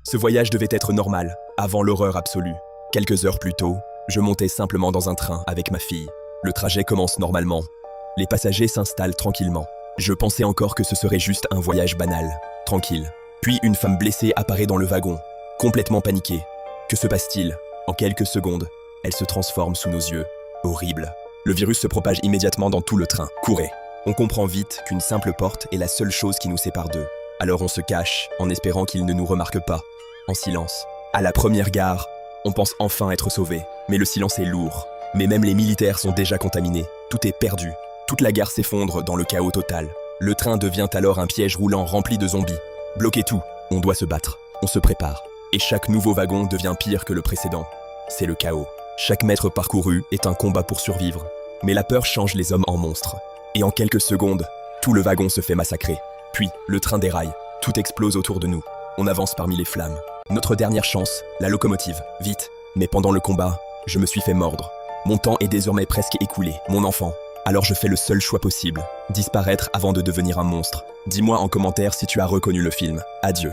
Ce voyage devait être normal, avant l'horreur absolue. Quelques heures plus tôt, je montais simplement dans un train avec ma fille. Le trajet commence normalement. Les passagers s'installent tranquillement. Je pensais encore que ce serait juste un voyage banal, tranquille. Puis une femme blessée apparaît dans le wagon, complètement paniquée. Que se passe-t-il? En quelques secondes, elle se transforme sous nos yeux. Horrible. Le virus se propage immédiatement dans tout le train. Courez. On comprend vite qu'une simple porte est la seule chose qui nous sépare d'eux. Alors on se cache, en espérant qu'ils ne nous remarquent pas. En silence. À la première gare, on pense enfin être sauvés. Mais le silence est lourd. Mais même les militaires sont déjà contaminés. Tout est perdu. Toute la gare s'effondre dans le chaos total. Le train devient alors un piège roulant rempli de zombies. Bloquez tout. On doit se battre. On se prépare. Et chaque nouveau wagon devient pire que le précédent. C'est le chaos. Chaque mètre parcouru est un combat pour survivre. Mais la peur change les hommes en monstres. Et en quelques secondes, tout le wagon se fait massacrer. Puis, le train déraille. Tout explose autour de nous. On avance parmi les flammes. Notre dernière chance, la locomotive. Vite. Mais pendant le combat, je me suis fait mordre. Mon temps est désormais presque écoulé. Mon enfant. Alors je fais le seul choix possible. Disparaître avant de devenir un monstre. Dis-moi en commentaire si tu as reconnu le film. Adieu.